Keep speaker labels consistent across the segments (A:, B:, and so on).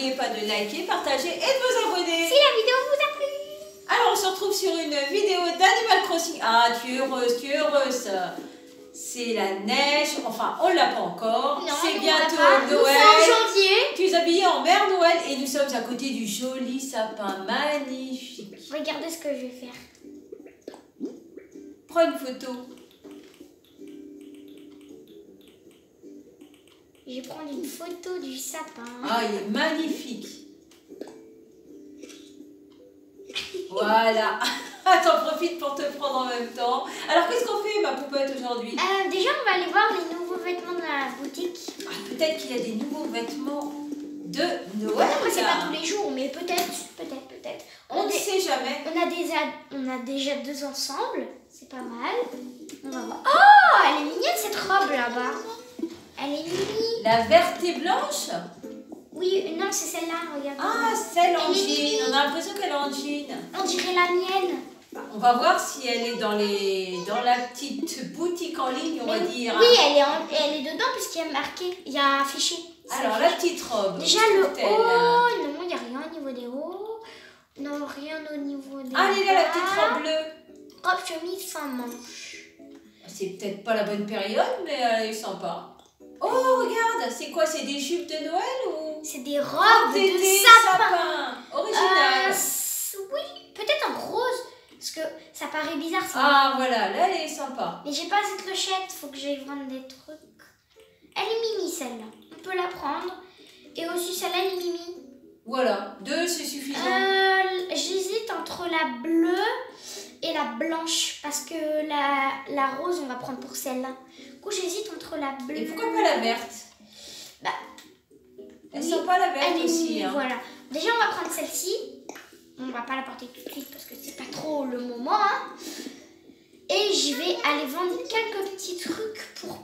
A: n'oubliez pas de liker, partager et de vous abonner.
B: Si la vidéo vous a plu.
A: Alors, on se retrouve sur une vidéo d'Animal Crossing. Ah, tu es heureuse. C'est la neige. Enfin, on l'a pas encore. C'est bientôt Noël.
B: Nous sommes janvier.
A: Tu es habillée en Mère Noël et nous sommes à côté du joli sapin magnifique.
B: Regardez ce que je vais faire.
A: Prends une photo.
B: Je vais prendre une photo du sapin.
A: Ah, il est magnifique. Voilà. T'en profites pour te prendre en même temps. Alors, qu'est-ce qu'on fait, ma poupette, aujourd'hui?
B: Déjà, on va aller voir les nouveaux vêtements de la boutique.
A: Ah, peut-être qu'il y a des nouveaux vêtements de Noël.
B: Après, c'est pas tous les jours, mais peut-être.
A: On ne sait jamais.
B: On a déjà deux ensemble. C'est pas mal. On va voir. Oh, elle est mignonne cette robe là-bas. Elle est mimi.
A: La verte et blanche?
B: Oui, non, c'est celle-là, regarde.
A: Ah, celle en
B: Elle est
A: jean.
B: mimi.
A: On a l'impression qu'elle est en jean.
B: On dirait la mienne.
A: On va voir si elle est dans la petite boutique en ligne, on va dire.
B: Oui, elle est dedans puisqu'il y a marqué, il y a affiché.
A: Alors, la petite robe.
B: Déjà le haut, non, il n'y a rien au niveau des hauts. Non, rien au niveau des
A: Ah, elle est là, la petite robe bleue.
B: Robe chemise sans manche.
A: C'est peut-être pas la bonne période, mais elle est sympa. Oh, regarde, c'est quoi? C'est des jupes de Noël ou?
B: C'est des robes de
A: d'été
B: sapin.
A: Original.
B: Oui, peut-être en rose. Parce que ça paraît bizarre.
A: Ah, voilà, là, elle est sympa.
B: Mais j'ai pas cette clochette, faut que j'aille vendre des trucs. Elle est mimi celle-là. On peut la prendre. Et aussi celle-là, elle est mimi.
A: Voilà, deux, c'est suffisant.
B: J'hésite entre la bleue et la blanche. Parce que la rose, on va prendre pour celle-là. Du coup, j'hésite entre la bleue.
A: Et pourquoi pas la verte?
B: Bah,
A: elle
B: oui,
A: sent pas la verte
B: elle est
A: aussi.
B: mimi,
A: Hein.
B: voilà. Déjà, on va prendre celle-ci. On va pas la porter tout de suite parce que c'est pas trop le moment. Hein. Et je vais aller vendre quelques petits trucs pour...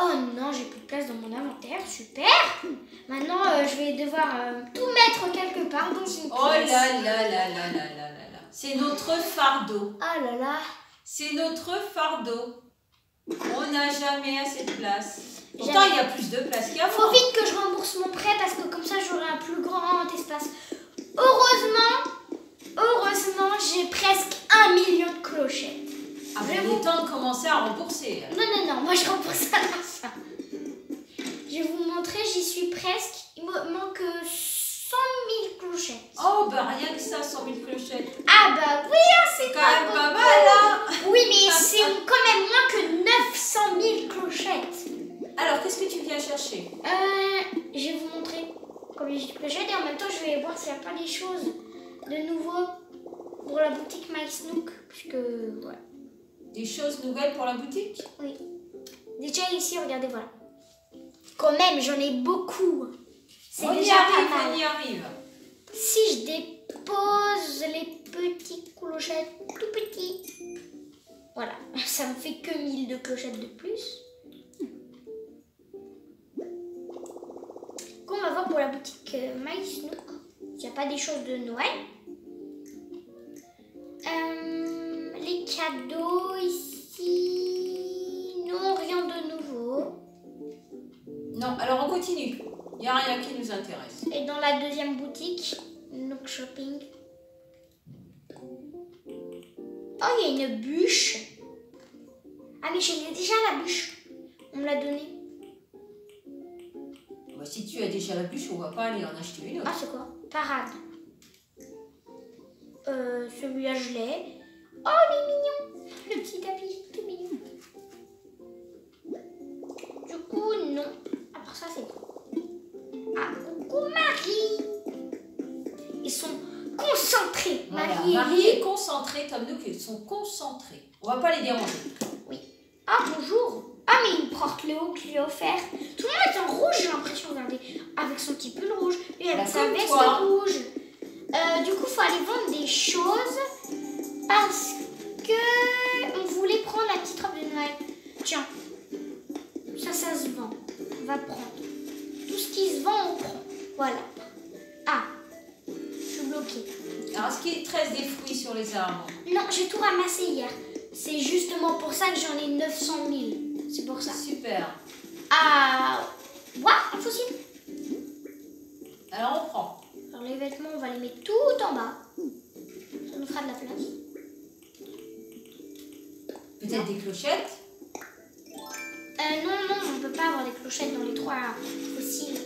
B: Oh non, j'ai plus de place dans mon inventaire. Super. Maintenant, je vais devoir tout mettre quelque part dans une pièce.
A: Oh là là là là là là là là. C'est notre fardeau.
B: Oh là là.
A: C'est notre fardeau. On n'a jamais assez de place. Pourtant, il y a plus de place qu'avant.
B: Faut vite que je rembourse mon prêt parce que comme ça, j'aurai un plus grand espace. Heureusement, j'ai presque 1 million de clochettes.
A: Ah, mais il est temps de commencer à rembourser.
B: Non, moi je rembourse à la fin. Je vais vous montrer, j'y suis presque. Il me manque 100 000 clochettes.
A: Oh, bah rien que ça, 100 000 clochettes.
B: Ah bah oui, c'est
A: quand même pas mal, hein.
B: Oui, mais c'est quand même moins que 900 000 clochettes.
A: Alors, qu'est-ce que tu viens chercher?
B: Je vais vous montrer combien j'ai de clochettes et en même temps, je vais voir s'il n'y a pas des choses de nouveau pour la boutique MySnook. Puisque, voilà.
A: Des choses nouvelles pour la boutique?
B: Oui. Déjà ici, regardez, voilà. Quand même, j'en ai beaucoup. C'est déjà pas mal.
A: On y arrive.
B: Si je dépose les petites clochettes, tout petits, voilà, ça me fait que 1000 de clochettes de plus. On va voir pour la boutique MySnook. Il n'y a pas des choses de Noël. Les cadeaux ici. Non, rien de nouveau.
A: Non, alors on continue. Il n'y a rien qui nous intéresse.
B: Et dans la deuxième boutique, Nook Shopping. Oh, il y a une bûche. Ah, mais je l'ai déjà la bûche. On me l'a donnée.
A: Bah, si tu as déjà la bûche, on va pas aller en acheter une autre.
B: Ah, c'est quoi? Parade. Celui-là, je l'ai. Oh, il est mignon. Le petit tapis, tout mignon. Du coup, non. À part ça, c'est bon. Ah, coucou Marie. Ils sont concentrés.
A: Voilà,
B: Marie
A: Marie
B: et
A: est concentrée, Tom Nook, ils sont concentrés. On va pas les déranger.
B: oui. Ah, bonjour. Ah, mais il porte le haut qu'il lui a offert. Tout le monde est en rouge, j'ai l'impression, regardez. Avec son petit pull rouge et avec sa
A: comme
B: veste
A: toi.
B: rouge. Du coup, il faut aller vendre des choses parce que on voulait prendre la petite robe de Noël. Tiens, ça se vend. On va prendre. Tout ce qui se vend, on prend. Voilà. Ah, je suis bloquée.
A: Alors, est-ce qu'il te reste des fruits sur les arbres?
B: Non, j'ai tout ramassé hier. C'est justement pour ça que j'en ai 900 000. C'est pour ça.
A: Super.
B: Ah, what? Un fossile?
A: Alors on prend.
B: Alors les vêtements, on va les mettre tout en bas. Ça nous fera de la place.
A: Peut-être des clochettes.
B: Non, on ne peut pas avoir des clochettes dans les 3 fossiles.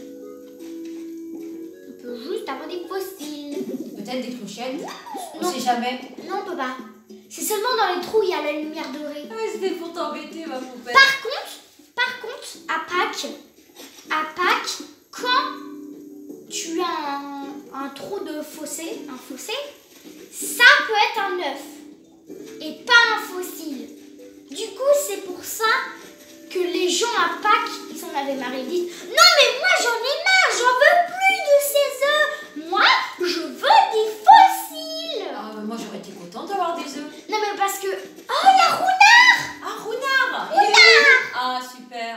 B: On peut juste avoir des fossiles.
A: Peut-être des clochettes. On
B: Non.
A: sait jamais.
B: Non, on peut pas. C'est seulement dans les trous où il y a la lumière dorée.
A: Ah, c'était pour t'embêter, ma poupette.
B: Par contre, à Pâques, quand tu as un trou de fossé, ça peut être un œuf et pas un fossile. Du coup, c'est pour ça que les gens à Pâques, ils en avaient marre, ils disent « Non mais moi j'en ai marre, j'en veux plus de ces œufs. Moi, je veux des fossiles. »
A: Ah, moi j'aurais été contente d'avoir des œufs.
B: Non mais parce que... Oh, il y a Rounard.
A: Ah, Rounard. Ah, super.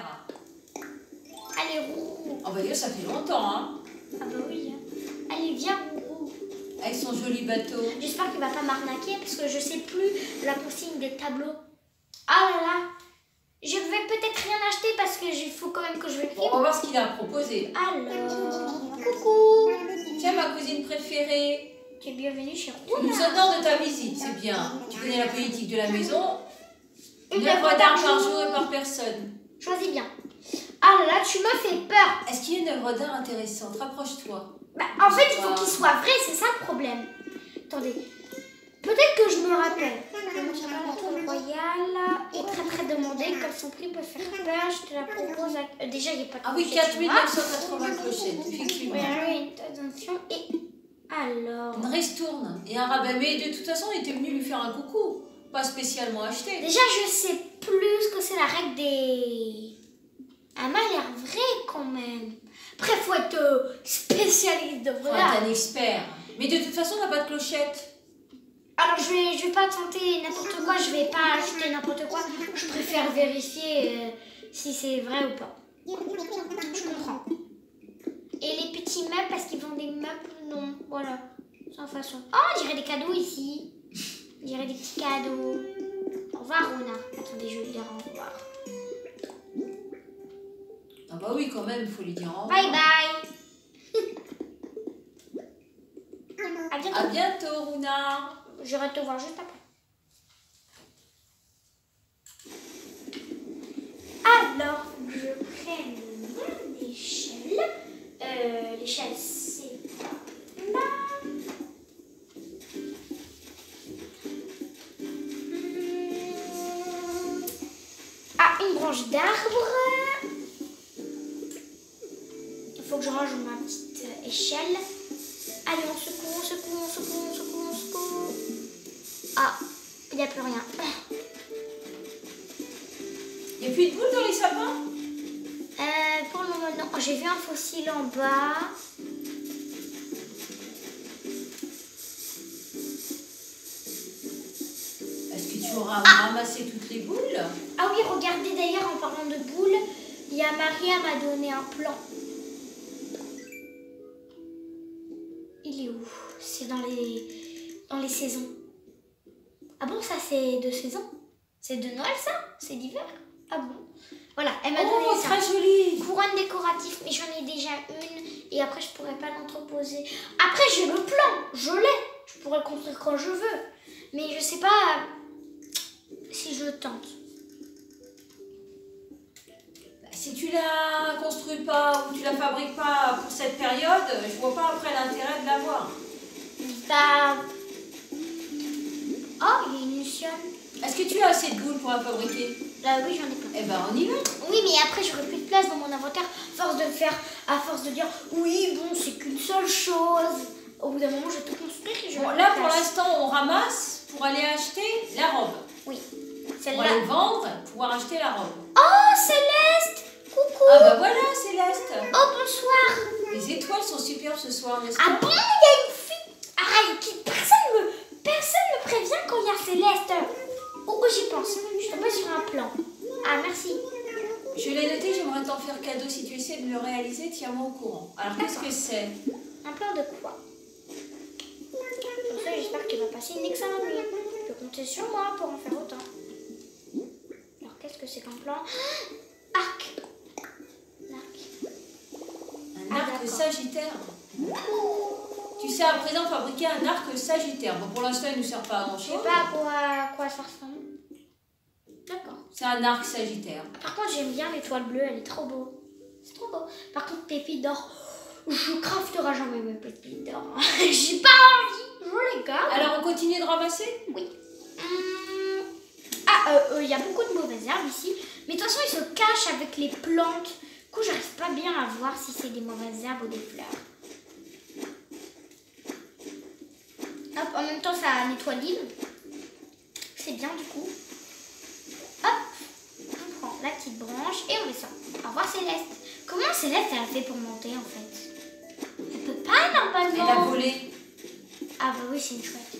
B: Allez, Roux.
A: Ah bah Dieu, ça fait longtemps, hein.
B: Ah bah oui. Allez, viens, Roux.
A: Avec son joli bateau.
B: J'espère qu'il va pas m'arnaquer parce que je sais plus la consigne des tableaux. Ah là là. Je vais peut-être rien acheter parce que il faut quand même que je vérifie.
A: Bon, on va voir ce qu'il a proposé.
B: Alors, coucou.
A: Tiens, ma cousine préférée.
B: Tu es bienvenue chez
A: Tu nous
B: Rounard.
A: honores de ta visite, c'est bien. Tu connais la politique de la maison.
B: Une
A: Une
B: œuvre
A: œuvre d'art par
B: jour.
A: jour et par personne.
B: Choisis bien. Ah là là, tu me fais peur.
A: Est-ce qu'il y a une œuvre d'art intéressante? Rapproche-toi.
B: Bah, en fait, il faut qu'il soit vrai, c'est ça le problème. Attendez. Peut-être que je me rappelle. La tour royale est très très demandée. Comme son prix peut faire peur, je te la propose. Déjà, il n'y a pas de
A: Ah oui,
B: clochette,
A: 4980 clochettes, effectivement.
B: oui, oui, attention. Et alors.
A: Une ristourne et un rabat. Mais de toute façon, il était venu lui faire un coucou. Pas spécialement acheté.
B: Déjà, je sais plus ce que c'est la règle des. Elle m'a l'air vraie quand même. Après, faut être spécialiste de
A: Faut
B: voilà.
A: être un expert. Mais de toute façon, on n'a pas de clochette.
B: Alors, je vais pas tenter n'importe quoi, je vais pas acheter n'importe quoi. Je préfère vérifier si c'est vrai ou pas. Je comprends. Et les petits meubles, parce qu'ils vendent des meubles, non. Voilà, sans façon. Oh, on dirait des cadeaux ici. On dirait des petits cadeaux. Au revoir, Rona. Attendez, je vais lui dire au revoir.
A: Ah bah oui, quand même, il faut lui dire au revoir.
B: Bye bye. À bientôt.
A: À bientôt, Rounard.
B: J'irai te voir juste après. Alors, je prends mon échelle. L'échelle, c'est là. Ah, une branche d'arbre. Il faut que je range ma petite échelle. Allez, on secoue, on secoue, on secoue, on secoue, on secoue. Ah, il n'y a plus rien.
A: Il n'y a plus de boules dans les sapins?
B: Pour le moment, non. J'ai vu un fossile en bas.
A: Est-ce que tu auras ramassé toutes les boules?
B: Ah oui, regardez d'ailleurs, en parlant de boules, il y a Maria m'a donné un plan. Il est où? C'est dans les saisons. Ah bon, ça c'est de saison? C'est de Noël ça? C'est d'hiver? Ah bon? Voilà, elle m'a donné ça.
A: Très joli.
B: Couronne décorative, mais j'en ai déjà une et après je pourrais pas l'entreposer. Après j'ai le plan, je l'ai, je pourrais le construire quand je veux, mais je sais pas si je tente.
A: Si tu la construis pas ou tu la fabriques pas pour cette période, je vois pas après l'intérêt de l'avoir.
B: Bah... Oh, il y a une luciole.
A: Est-ce que tu as assez de boules pour la fabriquer?
B: Là oui, j'en ai plein.
A: Eh ben on y va.
B: Oui, mais après j'aurai plus de place dans mon inventaire à force de dire oui, bon, c'est qu'une seule chose. Au bout d'un moment, je vais tout construire et je
A: Bon,
B: vais
A: là
B: plus de
A: pour
B: place.
A: l'instant on ramasse pour aller acheter la robe.
B: Oui,
A: Pour
B: celle-là.
A: aller vendre, pouvoir acheter la robe.
B: Oh, Céleste! Coucou!
A: Ah bah voilà Céleste.
B: Oh, bonsoir!
A: Les étoiles sont superbes ce soir, n'est-ce
B: Ah
A: pas?
B: bon, il y a une fille. Personne me prévient quand il y a Céleste. Oh, j'y pense. Je tombe sur un plan. Ah, merci.
A: Je l'ai noté, j'aimerais t'en faire cadeau. Si tu essaies de le réaliser, tiens-moi au courant. Alors qu'est-ce que c'est?
B: Un plan de quoi? Pour ça, j'espère qu'il va passer une excellente nuit. Tu peux compter sur moi pour en faire autant. Alors, qu'est-ce que c'est qu'un plan? Arc. L'arc.
A: Un
B: Ah,
A: arc
B: d'accord.
A: sagittaire. Tu sais à présent fabriquer un arc sagittaire. Bon, pour l'instant, il ne nous sert pas à grand
B: Je sais
A: chose.
B: pas à quoi ça ressemble. D'accord.
A: C'est un arc sagittaire.
B: Par contre, j'aime bien l'étoile bleue, elle est trop beau. C'est trop beau. Par contre, pépite d'or, je crafterai jamais mes pépites d'or. J'ai pas envie, je les garde.
A: Alors, on continue de ramasser?
B: Oui. Il y a beaucoup de mauvaises herbes ici. Mais de toute façon, ils se cachent avec les plantes. Du coup, j'arrive pas bien à voir si c'est des mauvaises herbes ou des fleurs. Hop, en même temps, ça nettoie l'île. C'est bien du coup. Hop, on prend la petite branche et on descend. Au revoir Céleste. Comment Céleste elle a fait pour monter en fait? Elle peut pas normalement.
A: Elle a volé.
B: Ah bah oui, c'est une chouette.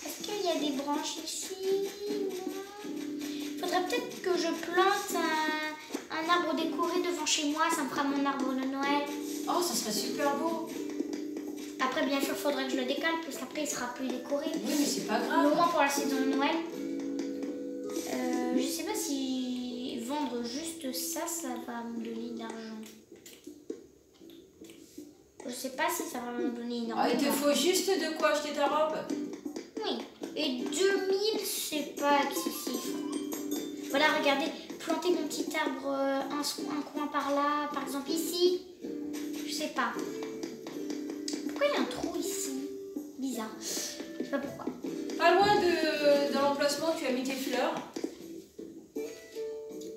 B: Est-ce qu'il y a des branches ici? Il faudrait peut-être que je plante un arbre décoré devant chez moi. Ça me fera mon arbre de Noël.
A: Oh, ça serait super beau.
B: Après, bien sûr, il faudrait que je le décale parce qu'après, il sera plus décoré.
A: Oui, mais c'est pas
B: Mais
A: grave.
B: au moins pour la saison de Noël. Je sais pas si vendre juste ça, ça va me donner de l'argent. Je sais pas si ça va me donner énormément.
A: Ah, il te faut juste de quoi acheter ta robe.
B: Oui. Et 2000, c'est pas excessif. Voilà, regardez, planter mon petit arbre un coin par là, par exemple ici. Je sais pas. Pourquoi il y a un trou ici? Bizarre. Je sais pas pourquoi.
A: Pas loin de l'emplacement où tu as mis tes fleurs.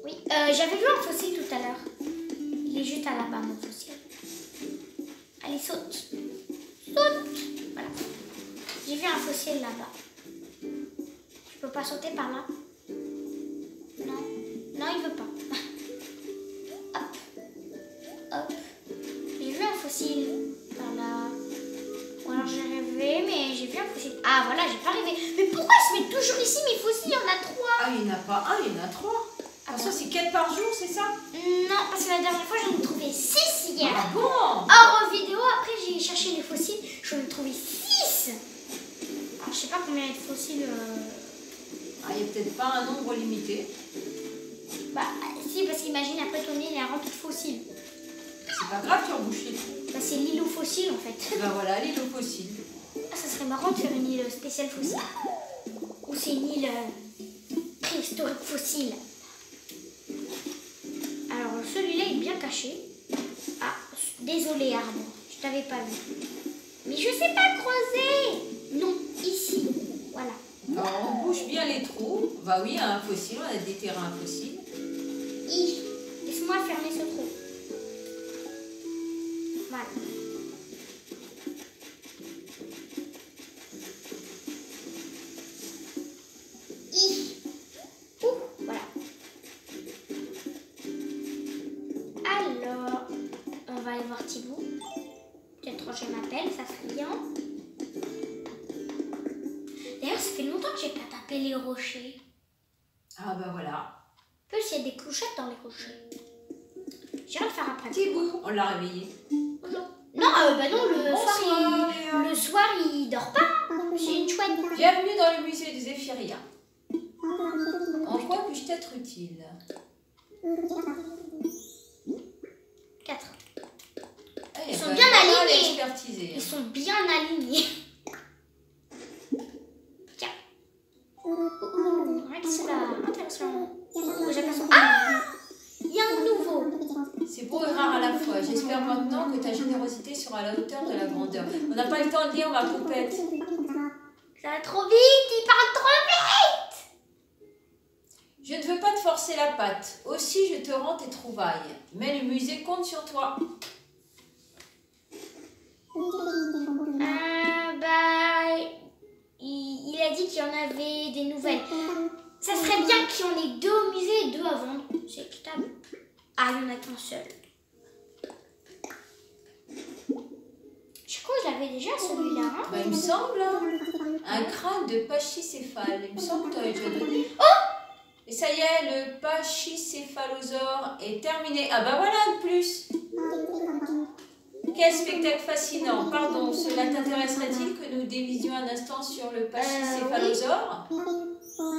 B: Oui, j'avais vu un fossile tout à l'heure. Il est juste à là-bas, mon fossile. Allez, saute. Saute. Voilà. J'ai vu un fossile là-bas. Je peux pas sauter par là? Non. Non, il veut pas. Hop. Hop. J'ai vu un fossile par là. Ou alors j'ai rêvé, mais j'ai vu un fossile. Ah, voilà, j'ai pas rêvé. Mais pourquoi ils se mettent toujours ici, mes fossiles? Il y en a 3.
A: Ah, il n'y en a pas un, il y en a 3.
B: Ah
A: ça,
B: bon?
A: c'est 4 par jour, c'est ça?
B: Non, parce que la dernière fois, j'en ai trouvé 6 hier.
A: Ah bon?
B: Hors vidéo, après j'ai cherché les fossiles, j'en ai trouvé 6. Alors je sais pas combien il y a de fossiles.
A: Ah, il n'y a peut-être pas un nombre limité.
B: Bah si, parce qu'imagine après ton île est remplie de fossiles.
A: C'est pas grave, tu rebouches les trous.
B: Bah c'est l'île aux fossiles en fait.
A: Ben voilà, l'île aux fossiles.
B: Ah, ça serait marrant de faire une île spéciale fossile. Ou c'est une île préhistorique fossile. Alors celui-là est bien caché. Ah, désolé arbre, je t'avais pas vu. Mais je sais pas creuser. Non, ici. Voilà.
A: Alors, on bouche bien les trous. Bah oui, un fossile, on a des terrains fossiles.
B: Laisse-moi fermer ce trou. Voilà. Voilà. Alors, on va aller voir Thibaut. Peut-être je m'appelle, ça serait bien. D'ailleurs, ça fait longtemps que j'ai pas tapé les rochers.
A: Ah bah voilà.
B: En plus, il y a des clochettes dans les rochers. J'irai le faire après.
A: Thibaut, on l'a réveillé.
B: Bonjour. Non, bah non, le soir, il dort pas. C'est une chouette.
A: Bienvenue dans le musée des Zéphyria. En quoi puis-je t'être utile?
B: 4.
A: Ah,
B: Ils
A: y a
B: sont
A: pas
B: bien
A: mal à
B: alignés.
A: expertiser.
B: Ils sont bien alignés. Tiens. Regarde cela. Intéressant. Ah, il y a un nouveau.
A: C'est beau et rare à la fois. J'espère maintenant que ta générosité sera à la hauteur de la grandeur. On n'a pas le temps de lire ma poupette.
B: Ça va trop vite. Il parle trop vite.
A: Je ne veux pas te forcer la patte. Aussi, je te rends tes trouvailles. Mais le musée compte sur toi.
B: Il a dit qu'il y en avait des nouvelles. Ça serait bien qu'il y en ait 2 au musée et 2 à vendre. C'est équitable. Ah, il n'y en a qu'un seul. Je crois que je l'avais déjà celui-là. Hein.
A: Bah, il me semble, hein. Un crâne de pachycéphale. Il me semble que tu avais déjà donné.
B: Oh!
A: Et ça y est, le pachycéphalosaure est terminé. Ah bah voilà, de plus. Quel spectacle fascinant. Pardon, cela t'intéresserait-il que nous dévisions un instant sur le pachycéphalosaure?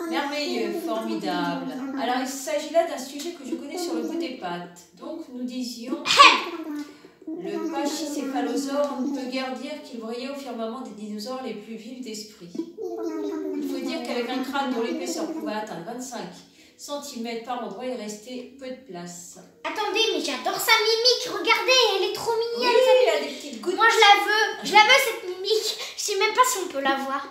A: Merveilleux, formidable. Alors, il s'agit là d'un sujet que je connais sur le bout des pattes. Donc, nous disions... Le pachycéphalosaure, on ne peut guère dire qu'il brillait au firmament des dinosaures les plus vifs d'esprit. Il faut dire qu'avec un crâne dont l'épaisseur pouvait atteindre 25 cm par endroit, il restait peu de place.
B: Attendez, mais j'adore sa mimique. Regardez, elle est trop mignonne.
A: Oui, elle a des petites gouttes.
B: Moi, je la veux. Je la veux, cette mimique. Je sais même pas si on peut la voir.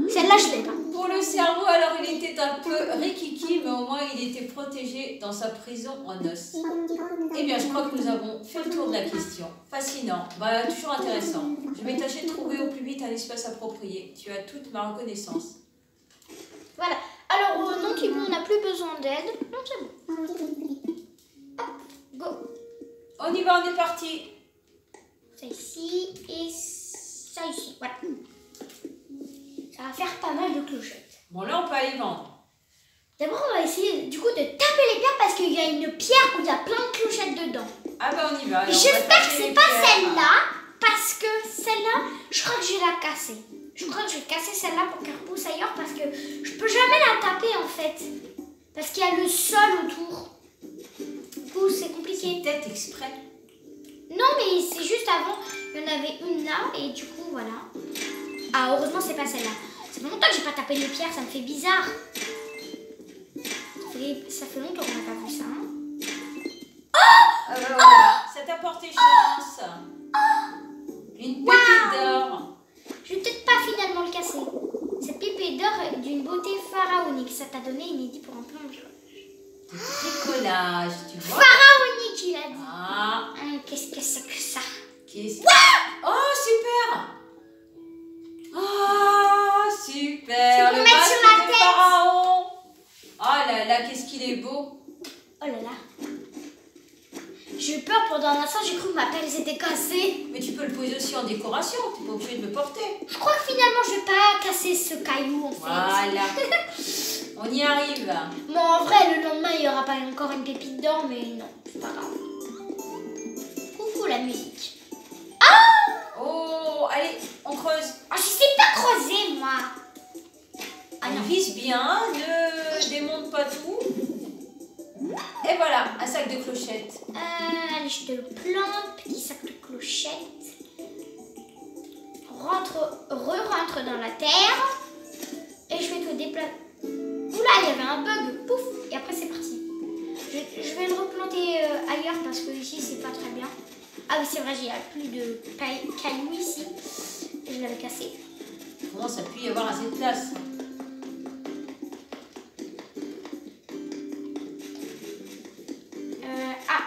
B: Celle-là, je l'ai pas.
A: Pour le cerveau, alors il était un peu rikiki, mais au moins il était protégé dans sa prison en os. Eh bien, je crois que nous avons fait le tour de la question. Fascinant, bah, toujours intéressant. Je vais tâcher de trouver au plus vite un espace approprié. Tu as toute ma reconnaissance.
B: Voilà. Alors, non, Thibaut, on n'a plus besoin d'aide. Non, c'est bon. Hop, go.
A: On y va, on est parti.
B: Ça ici et ça ici. Voilà. Ça va faire pas mal de clochettes.
A: Bon, là, on peut aller vendre.
B: D'abord, on va essayer du coup de taper les pierres parce qu'il y a une pierre où il y a plein de clochettes dedans.
A: Ah bah, on y va.
B: J'espère que c'est pas celle-là parce que celle-là, je crois que je vais la casser. Je crois que je vais casser celle-là pour qu'elle repousse ailleurs parce que je peux jamais la taper en fait. Parce qu'il y a le sol autour. Du coup, c'est compliqué.
A: Peut-être exprès.
B: Non, mais c'est juste avant, il y en avait une là et du coup, voilà. Ah, heureusement, c'est pas celle-là. Ça fait longtemps que j'ai pas tapé les pierres, ça me fait bizarre. Ça fait longtemps qu'on n'a pas vu ça. Hein.
A: Voilà. Ça t'a porté chance. Une pépite d'or.
B: Je vais peut-être pas finalement le casser. Cette pépite d'or est d'une beauté pharaonique. Ça t'a donné une idée pour un plan de
A: Bricolage, tu vois.
B: Pharaonique, il a dit.
A: Ah.
B: Qu'est-ce que c'est que ça?
A: Oh, super. Ah, super.
B: Tu peux
A: Le
B: mettre
A: masque
B: sur la
A: de
B: tête.
A: Pharaon. Oh là là, qu'est-ce qu'il est beau.
B: Oh là là. J'ai eu peur pendant un instant, j'ai cru que ma pelle s'était cassée.
A: Mais tu peux le poser aussi en décoration, tu n'es pas obligé de le porter.
B: Je crois que finalement, je vais pas casser ce caillou en fait.
A: Voilà. On y arrive.
B: Bon, en vrai, le lendemain, il n'y aura pas encore une pépite d'or, mais non, c'est pas grave. Coucou la musique.
A: Oh, allez, on creuse.
B: Ah, je sais pas creuser, moi. Ah
A: On
B: non.
A: vise bien, ne démonte pas tout. Et voilà, un sac de clochettes.
B: Allez, je te le plante, petit sac de clochettes. Rentre dans la terre. Et je vais te déplacer. Oula, il y avait un bug. Pouf. Et après, c'est parti. Je vais le replanter ailleurs parce que ici, c'est pas très bien. Ah oui, c'est vrai, il n'y a plus de cailloux ici. Je l'avais cassé.
A: Comment ça peut y avoir assez de place?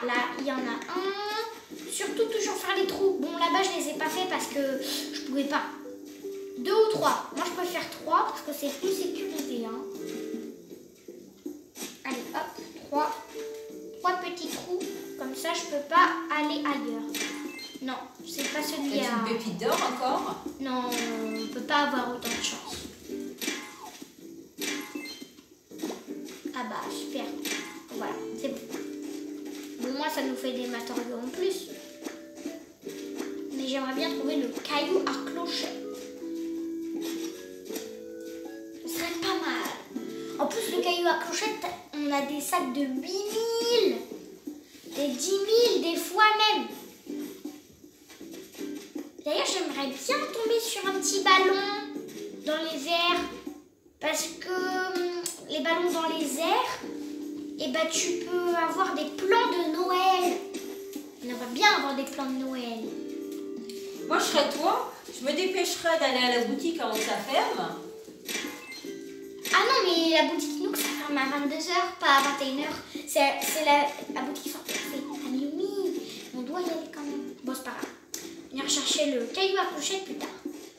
B: Là, il y en a un. Surtout toujours faire les trous. Bon, là-bas, je les ai pas fait parce que je pouvais pas. 2 ou 3. Moi, je préfère 3 parce que c'est plus sécurisé. Hein. Allez, hop, 3 petits trous. Comme ça, je peux pas aller ailleurs. Non, c'est pas celui-là.
A: C'est une pépite d'or encore?
B: Non, on peut pas avoir autant de chance. Ah bah, super. Voilà, c'est bon. Bon, moi, ça nous fait des matériaux en plus. Mais j'aimerais bien trouver le caillou à clochette. Ce serait pas mal. En plus, le caillou à clochette, on a des sacs de 8000, des 10 000, des fois même. D'ailleurs, j'aimerais bien tomber sur un petit ballon dans les airs. Parce que les ballons dans les airs, et bah tu peux avoir des plans de Noël. On aimerait bien avoir des plans de Noël.
A: Moi, je serais toi. Je me dépêcherais d'aller à la boutique avant que ça ferme.
B: Ah non, mais la boutique Nook, ça ferme à 22h, pas à 21h. C'est la boutique sortie. Ah mais oui, on doit y aller quand même. Bon, c'est pas grave. On ira chercher le caillou à clochette plus tard.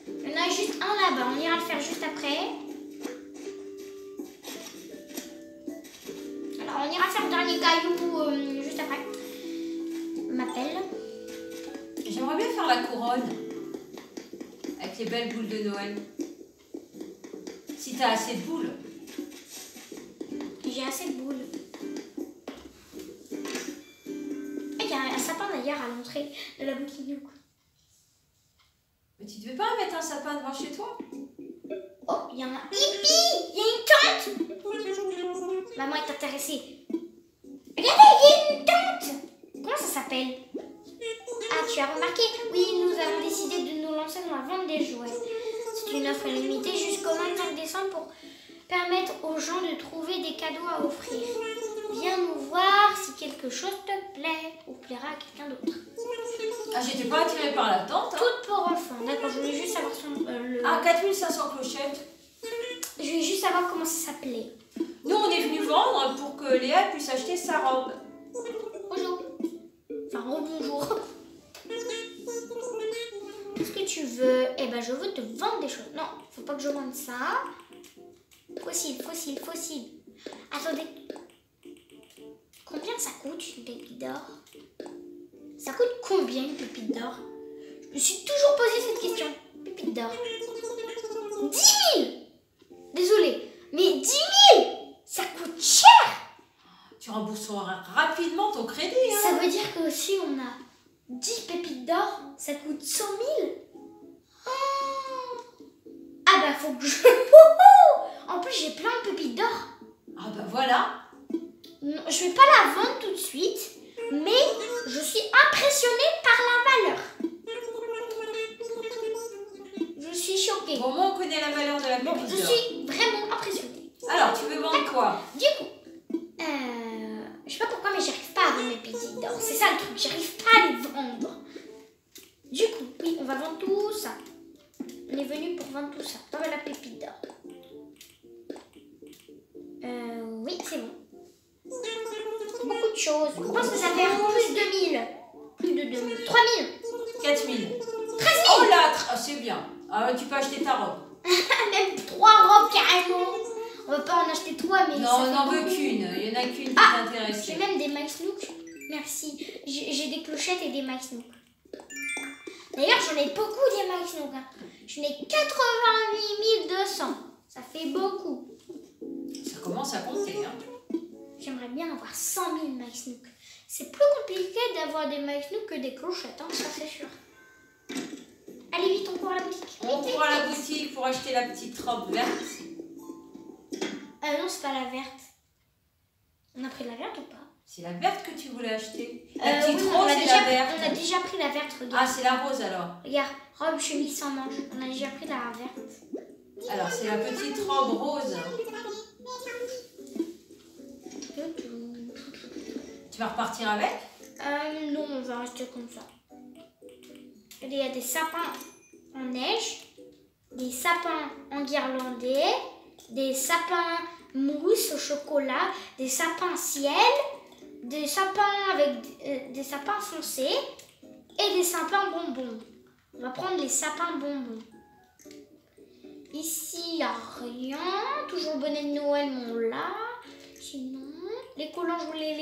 B: Il y en a juste un là-bas, on ira le faire juste après. Alors, on ira faire le dernier caillou juste après. Ma pelle.
A: J'aimerais bien faire la couronne. Avec les belles boules de Noël. Si t'as assez de boules.
B: J'ai assez de boules. Et il y a un sapin d'ailleurs. regard à l'entrée de la boutique Nook.
A: Mais tu ne veux pas mettre un sapin devant chez toi?
B: Oh, il y en a. Hippie! Il y a une tente! Maman est intéressée. Regardez, il y a une tente! Comment ça s'appelle? Ah, tu as remarqué? Oui, nous avons décidé de nous lancer dans la vente des jouets. C'est une offre limitée jusqu'au 25 décembre pour permettre aux gens de trouver des cadeaux à offrir. Viens nous voir si quelque chose te plaît ou plaira à quelqu'un d'autre.
A: Ah, j'étais pas attirée par la tente. Hein.
B: Toutes pour enfants. D'accord, je voulais juste savoir
A: Ah, 4500 clochettes.
B: Je voulais juste savoir comment ça s'appelait.
A: Nous, on est venu vendre pour que Léa puisse acheter sa robe.
B: Bonjour. Enfin, rebonjour. Qu'est-ce que tu veux? Eh ben, je veux te vendre des choses. Non, faut pas que je vende ça. Fossile. Attendez. Combien ça coûte une pépite d'or? Ça coûte combien une pépite d'or? Je me suis toujours posé cette question. Pépite d'or. 10 000! Désolée, mais 10 000! Ça coûte cher!
A: Tu rembourseras rapidement ton crédit. Hein.
B: Ça veut dire que si on a 10 pépites d'or, ça coûte 100 000? Oh. Ah bah faut que je... En plus j'ai plein de pépites d'or.
A: Ah bah voilà.
B: Non, je vais pas la vendre tout de suite, mais je suis impressionnée par la valeur. Je suis choquée.
A: Bon, moi on connaît la valeur de la
B: Bon,
A: pépite
B: je
A: d'or.
B: suis vraiment impressionnée.
A: Alors, tu veux vendre quoi?
B: Du coup, je sais pas pourquoi, mais j'arrive pas à vendre mes pépites d'or. C'est ça le truc, j'arrive pas à les vendre. Du coup, oui, on va vendre tout ça. On est venu pour vendre tout ça. Comme la pépite d'or. Oui, c'est bon. Beaucoup de choses. Je pense que ça fait plus de 2000. Plus de 2000. 3000.
A: 4000.
B: 13 000.
A: Oh là, c'est bien. Ah, tu peux acheter ta robe.
B: Même 3 robes carrément. On va pas en acheter 3, mais
A: Non,
B: ça
A: on
B: fait
A: n'en veut
B: beaucoup.
A: qu'une. Il y en a qu'une qui
B: Ah,
A: t'intéresse.
B: j'ai même des Mike Snook. Merci. J'ai des clochettes et des Mike Snook. D'ailleurs, j'en ai beaucoup des Mike Snook. Hein. J'en ai 88 200. Ça fait beaucoup.
A: Ça commence à compter. Hein.
B: J'aimerais bien avoir 100 000 Mike Snook. C'est plus compliqué d'avoir des Mike Snook que des clochettes, hein, ça c'est sûr. Allez vite, on court à la boutique.
A: On court à la boutique pour acheter la petite robe verte.
B: Non, c'est pas la verte. On a pris la verte ou pas?
A: C'est la verte que tu voulais acheter. La petite
B: oui,
A: rose, c'est la verte.
B: On a déjà pris la verte, regarde.
A: Ah, c'est la rose alors.
B: Regarde, robe chemise sans manches. On a déjà pris la verte.
A: Alors, c'est la petite robe rose. Tu vas repartir avec?
B: Non, on va rester comme ça. Il y a des sapins en neige, des sapins enguirlandés, des sapins mousse au chocolat, des sapins ciel, des sapins avec des sapins foncés et des sapins bonbons. On va prendre les sapins bonbons. Ici, il n'y a rien. Toujours le bonnet de Noël, mais on l'a. Sinon, les collants, je voulais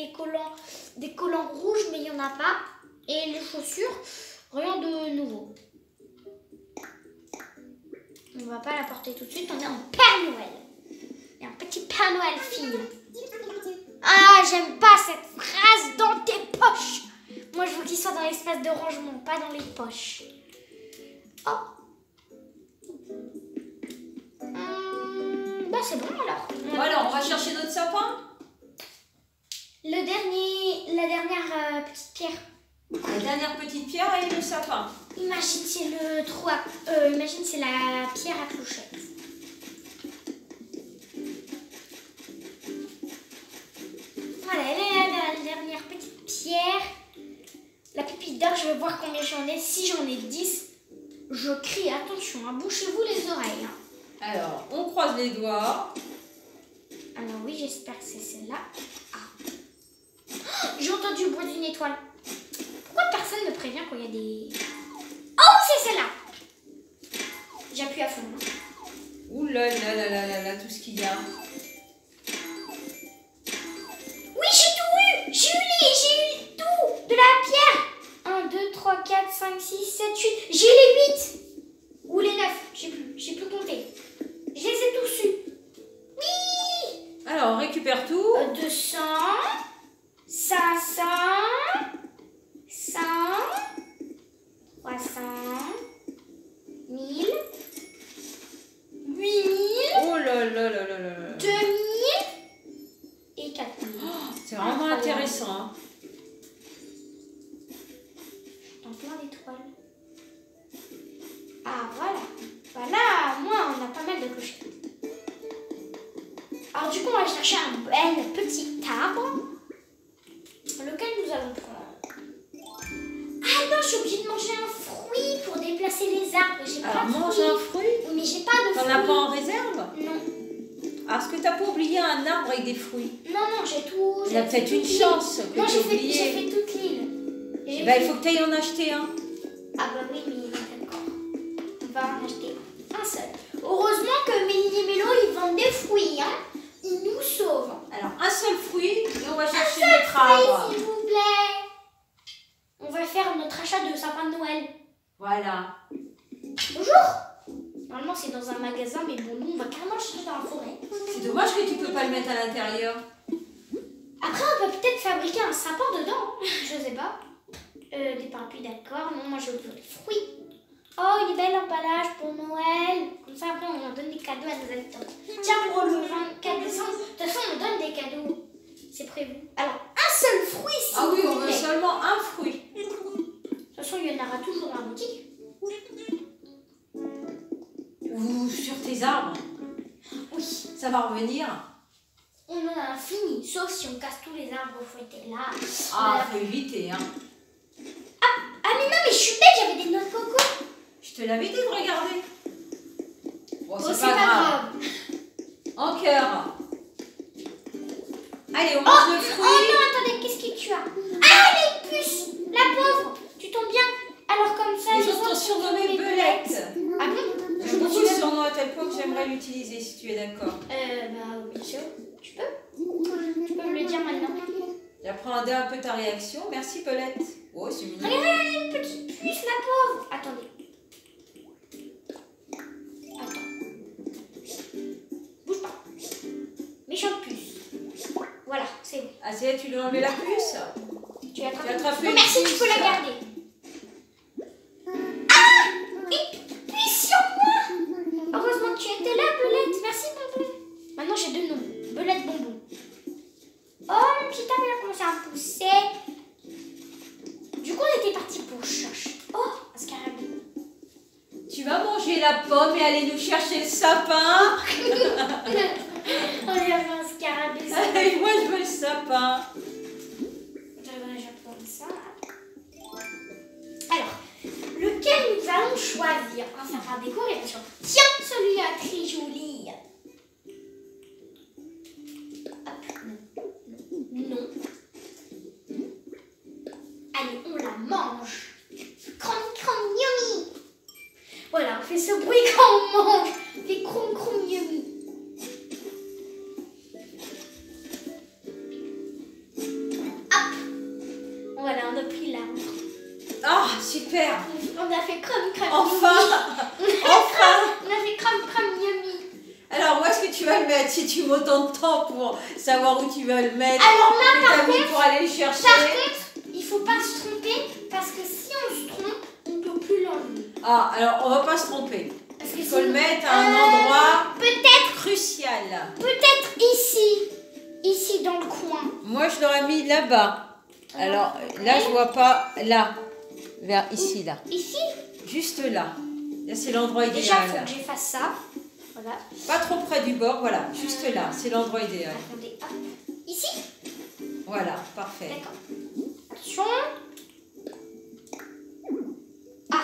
B: des collants rouges, mais il n'y en a pas. Et les chaussures, rien de nouveau. On ne va pas la porter tout de suite, on est en Père Noël. Il y a un petit Père Noël fille. Ah, j'aime pas cette phrase dans tes poches. Moi, je veux qu'il soit dans l'espace de rangement, pas dans les poches. Oh. Bah, c'est bon alors.
A: Bon, alors, on va chercher notre sapin.
B: La dernière petite pierre.
A: La dernière petite pierre et le sapin.
B: Imagine, c'est la pierre à clochette. Voilà, la dernière petite pierre. La pépite d'or, je vais voir combien j'en ai. Si j'en ai 10, je crie, attention, hein, bouchez-vous les oreilles. Hein.
A: Alors, on croise les doigts.
B: Alors oui, j'espère que c'est celle-là. Ah. Oh, j'ai entendu le bruit d'une étoile. Pourquoi personne ne me prévient quand il y a des... Oh, c'est celle-là. J'appuie à fond. Hein.
A: Ouh là là là là là là, tout ce qu'il y a.
B: Oui, j'ai tout eu. J'ai eu tout de la pierre. 1, 2, 3, 4, 5, 6, 7, 8. J'ai les 8. Ou les 9. J'ai plus compté. Je les ai tous eus. Oui.
A: Alors, on récupère tout.
B: 200. 500. 100. Alors du coup, on va chercher un bel petit arbre. Lequel nous allons prendre? Ah non, je suis obligée de manger un fruit pour déplacer les arbres. J'ai pas
A: Alors
B: de
A: mange
B: fruits.
A: un fruit.
B: Oui, mais j'ai pas de
A: T'en
B: fruits.
A: as pas en réserve?
B: Non.
A: Alors, est-ce que t'as pas oublié un arbre avec des fruits?
B: Non, j'ai tout.
A: Il y a
B: j'ai
A: peut-être
B: fait
A: une
B: toute l'île.
A: chance que
B: Non,
A: tu
B: j'ai
A: aies
B: fait
A: oublié.
B: toute l'île. J'ai
A: Bah, il
B: fait-
A: faut que tu ailles en acheter un.
B: Ah bah oui, mais d'accord. On va en acheter un seul. Heureusement que Méline et Mélo, ils vendent des fruits. Hein. Ils nous sauvent.
A: Alors, un seul fruit et on va chercher
B: Seul
A: notre arbre.
B: fruit, s'il vous plaît. On va faire notre achat de sapin de Noël.
A: Voilà.
B: Bonjour. Normalement, c'est dans un magasin, mais bon, nous, on va carrément le chercher dans la forêt.
A: C'est dommage que tu peux pas le mettre à l'intérieur.
B: Après, on peut peut-être fabriquer un sapin dedans. Je sais pas. Des parapluies, d'accord. Non, moi, je veux des fruits. Oh, il est bel emballage pour Noël. Comme ça, après, on en donne des cadeaux à nos habitants. Tiens, pour le 24 décembre, de toute façon, on donne des cadeaux. C'est prévu. Alors, un seul fruit, s'il
A: Ah oui,
B: vous
A: on veut
B: plaît.
A: seulement un fruit.
B: De toute façon, il y en aura toujours dans la boutique.
A: Ou sur tes arbres.
B: Oui.
A: Ça va revenir.
B: On en a fini, sauf si on casse tous les arbres fouettés là.
A: Ah,
B: Voilà.
A: faut éviter, hein.
B: Ah, mais non, mais je suis bête, j'avais des noix de coco.
A: Je te l'avais dit de regarder. Bon,
B: Oh,
A: c'est pas grave. En cœur. Allez, on mange le
B: Oh
A: fruit.
B: non, attendez, qu'est-ce que tu as? Ah, les puces. La pauvre. Tu tombes bien. Alors comme ça,
A: Les
B: je
A: autres t'ont
B: sens
A: surnommé
B: mes
A: Belette.
B: Ah bon?
A: J'aime beaucoup ce surnom à tel point que j'aimerais l'utiliser si tu es d'accord.
B: Bah, bien sûr. Tu peux me le dire maintenant.
A: J'apprendrai un peu ta réaction. Merci Belette. Oh, c'est mignon.
B: Regardez, une petite puce, la pauvre. Attendez. Attends. Bouge pas. Méchante puce. Voilà, c'est bon.
A: Ah, c'est tu lui as enlevé la puce?
B: Tu as attrapé.
A: attrapé
B: Non,
A: une
B: merci, tu
A: puce.
B: peux la garder. Ah, une puce sur moi. Heureusement que tu étais là, Belette. Merci, Bonbon. Maintenant, j'ai deux noms. Belette, Bonbon. Oh, mon petit arbre, il a commencé à pousser. Du coup, on était parti pour chercher. Oh, un scarabée.
A: Tu vas manger la pomme et aller nous chercher le sapin.
B: On lui a fait un scarabée.
A: Allez, moi je veux le sapin.
B: Je vais prendre ça. Alors, lequel nous allons choisir? Un sapin décoration. Tiens, celui-là, très joli. Hop, non. Allez, on la mange. Crom, crom, yummy. Voilà, on fait ce bruit quand on mange. On fait crom, crom, yummy. Hop. Voilà, on a pris l'arbre.
A: Ah, super.
B: On a fait crom, crom,
A: Enfin.
B: yummy.
A: Enfin.
B: On a fait crom, crom, yummy.
A: Alors, où est-ce que tu vas le mettre si tu mets autant de temps pour savoir où tu vas le mettre?
B: Alors là,
A: Que
B: par
A: t'as mis
B: contre,
A: pour aller le chercher.
B: il faut pas se tromper parce que si on se trompe, on peut plus l'enlever.
A: Ah, alors on va pas se tromper.
B: Parce que
A: Il faut le
B: sinon-
A: mettre à un endroit
B: Peut-être
A: crucial.
B: ici dans le coin.
A: Moi, je l'aurais mis là-bas. Alors, là, je vois pas. Là. Vers ici, là.
B: Ici.
A: Juste là. Là, c'est l'endroit
B: Déjà, il faut
A: idéal.
B: que j'efface ça. Voilà.
A: Pas trop près du bord, voilà. Juste là. C'est l'endroit idéal.
B: Attendez, hop. Ici.
A: Voilà, parfait.
B: D'accord. Attention. Ah.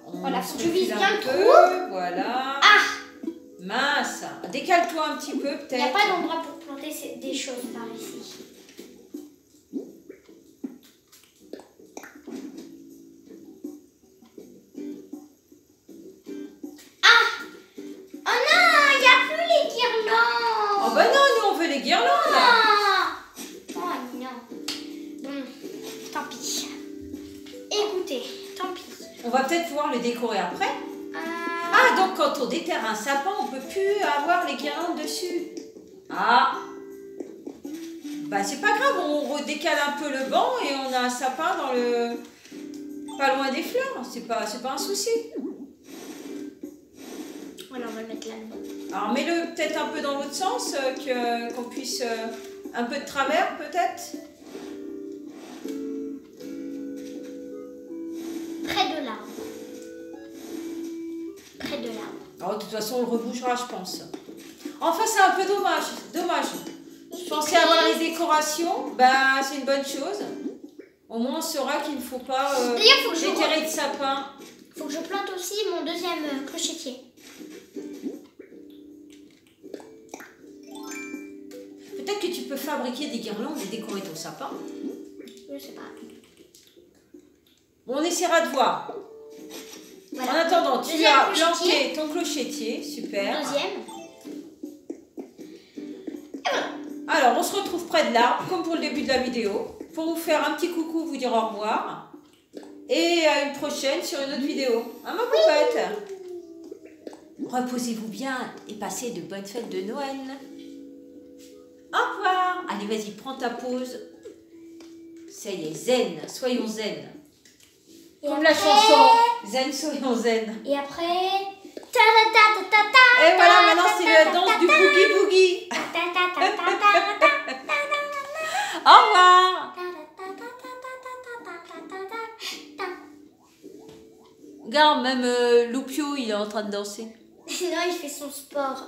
A: On
B: Voilà,
A: se
B: faut que je vise
A: refile
B: bien
A: un
B: le
A: peu. Voilà.
B: Ah.
A: Mince. Décale-toi un petit peu,
B: Il n'y a
A: peut-être.
B: pas d'endroit pour planter des choses par ici. Ah. Oh non, il n'y a plus les guirlandes.
A: Oh, bah non, nous, on veut les guirlandes.
B: Ah. Oh non. Bon, tant pis. Écoutez, tant pis.
A: On va peut-être pouvoir le décorer après.
B: Ah.
A: Ah, donc quand on déterre un sapin, on peut plus avoir les guirlandes dessus. Ah. Bah c'est pas grave, on redécale un peu le banc et on a un sapin dans le... pas loin des fleurs. C'est pas un souci.
B: Voilà, on va le mettre là-dedans.
A: Alors mets-le peut-être un peu dans l'autre sens, qu'on puisse... un peu de travers peut-être.
B: Près de l'arbre. Près de l'arbre.
A: Alors de toute façon on le rebougera je pense. Enfin, c'est un peu dommage. Dommage. Je pensais avoir les décorations. Bah, c'est une bonne chose. Au moins, on saura qu'il ne faut pas
B: D'ailleurs, faut que je
A: déterrer de sapin.
B: Faut que je plante aussi mon deuxième clochetier.
A: Peut-être que tu peux fabriquer des guirlandes et décorer ton sapin.
B: Je sais pas.
A: Bon, on essaiera de voir.
B: Voilà.
A: En attendant, tu
B: Deuxième
A: as
B: clochetier.
A: planté ton clochetier. Super.
B: Deuxième.
A: Alors, on se retrouve près de l'arbre, comme pour le début de la vidéo, pour vous faire un petit coucou, vous dire au revoir. Et à une prochaine sur une autre vidéo. Hein, ma poupette? Reposez-vous bien et passez de bonnes fêtes de Noël. Au revoir. Allez, vas-y, prends ta pause. Ça y est, zen, soyons zen.
B: Et
A: Comme
B: après...
A: la chanson, zen, soyons zen.
B: Et après... Ta ta ta ta ta.
A: Et voilà, maintenant c'est la danse du boogie boogie. Au revoir. Regarde, même Loupio, il est en train de danser.
B: Non, il fait son sport.